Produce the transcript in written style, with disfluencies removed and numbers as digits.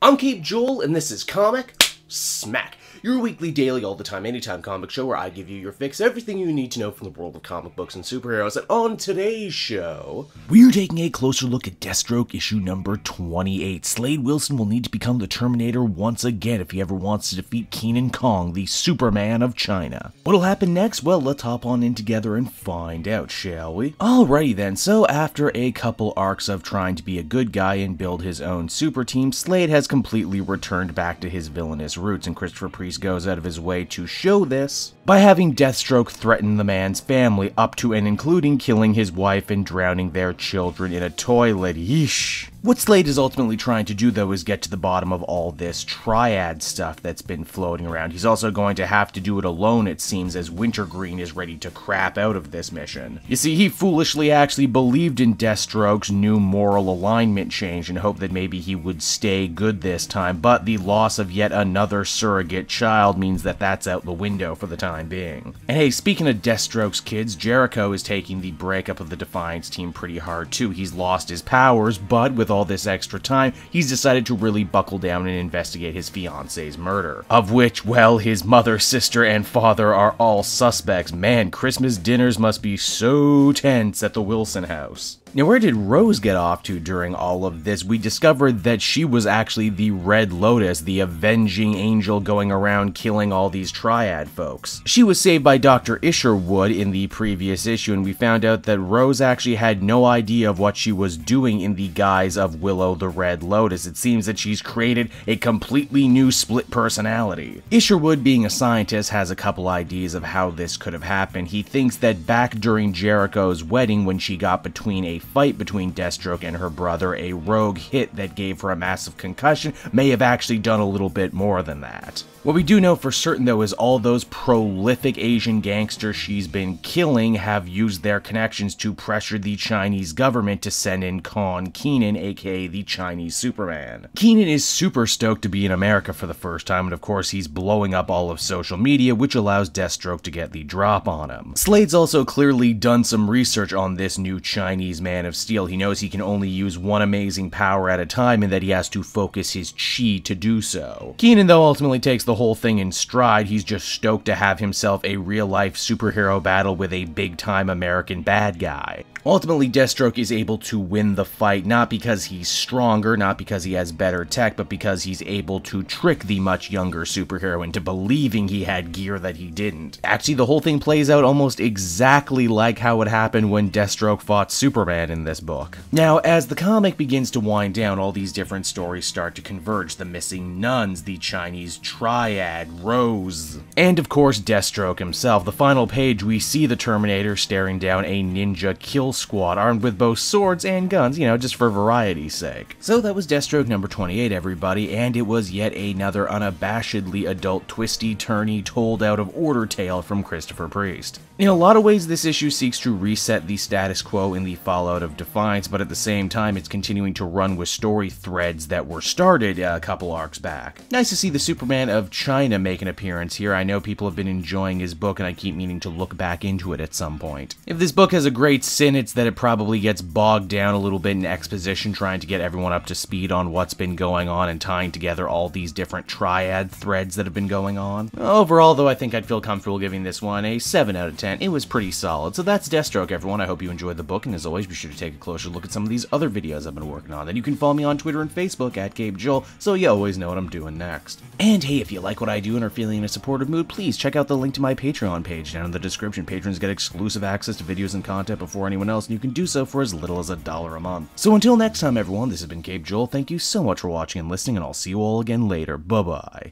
I'm Cape Joel, and this is Comic Smack, your weekly, daily, all-the-time, anytime comic show where I give you your fix, everything you need to know from the world of comic books and superheroes. And on today's show, we're taking a closer look at Deathstroke issue number 28. Slade Wilson will need to become the Terminator once again if he ever wants to defeat Kenan Kong, the Superman of China. What'll happen next? Well, let's hop on in together and find out, shall we? Alrighty then, so after a couple arcs of trying to be a good guy and build his own super team, Slade has completely returned back to his villainous roots, and Christopher Priest goes out of his way to show this by having Deathstroke threaten the man's family, up to and including killing his wife and drowning their children in a toilet. Yeesh. What Slade is ultimately trying to do, though, is get to the bottom of all this triad stuff that's been floating around. He's also going to have to do it alone, it seems, as Wintergreen is ready to crap out of this mission. You see, he foolishly actually believed in Deathstroke's new moral alignment change and hoped that maybe he would stay good this time, but the loss of yet another surrogate child means that that's out the window for the time being. And hey, speaking of Deathstroke's kids, Jericho is taking the breakup of the Defiance team pretty hard too. He's lost his powers, but with all this extra time, he's decided to really buckle down and investigate his fiance's murder. Of which, well, his mother, sister, and father are all suspects. Man, Christmas dinners must be so tense at the Wilson house. Now, where did Rose get off to during all of this? We discovered that she was actually the Red Lotus, the avenging angel going around killing all these triad folks. She was saved by Dr. Isherwood in the previous issue, and we found out that Rose actually had no idea of what she was doing in the guise of Willow the Red Lotus. It seems that she's created a completely new split personality. Isherwood, being a scientist, has a couple ideas of how this could have happened. He thinks that back during Jericho's wedding, when she got between a fight between Deathstroke and her brother, a rogue hit that gave her a massive concussion may have actually done a little bit more than that. What we do know for certain, though, is all those prolific Asian gangsters she's been killing have used their connections to pressure the Chinese government to send in Kenan, aka the Chinese Superman. Kenan is super stoked to be in America for the first time, and of course he's blowing up all of social media, which allows Deathstroke to get the drop on him. Slade's also clearly done some research on this new Chinese Man of Steel. He knows he can only use one amazing power at a time and that he has to focus his chi to do so. Kenan, though, ultimately takes the whole thing in stride. He's just stoked to have himself a real-life superhero battle with a big-time American bad guy. Ultimately, Deathstroke is able to win the fight, not because he's stronger, not because he has better tech, but because he's able to trick the much younger superhero into believing he had gear that he didn't. Actually, the whole thing plays out almost exactly like how it happened when Deathstroke fought Superman in this book. Now, as the comic begins to wind down, all these different stories start to converge. The missing nuns, the Chinese triad, Rose, and of course Deathstroke himself. The final page, we see the Terminator staring down a ninja kill squad armed with both swords and guns, you know, just for variety's sake. So that was Deathstroke number 28, everybody, and it was yet another unabashedly adult twisty-turny, told out of order tale from Christopher Priest. In a lot of ways, this issue seeks to reset the status quo in the fallout of Defiance, but at the same time, it's continuing to run with story threads that were started a couple arcs back. Nice to see the Superman of China make an appearance here. I know people have been enjoying his book, and I keep meaning to look back into it at some point. If this book has a great sin, it's that it probably gets bogged down a little bit in exposition, trying to get everyone up to speed on what's been going on and tying together all these different triad threads that have been going on. Overall, though, I think I'd feel comfortable giving this one a 7 out of 10. It was pretty solid. So that's Deathstroke, everyone. I hope you enjoyed the book, and as always, be sure to take a closer look at some of these other videos I've been working on. Then you can follow me on Twitter and Facebook at Cape Joel, so you always know what I'm doing next. And hey, if you like what I do and are feeling in a supportive mood, please check out the link to my Patreon page down in the description. Patrons get exclusive access to videos and content before anyone else, and you can do so for as little as $1 a month. So until next time, everyone, this has been Cape Joel. Thank you so much for watching and listening, and I'll see you all again later. Bye-bye.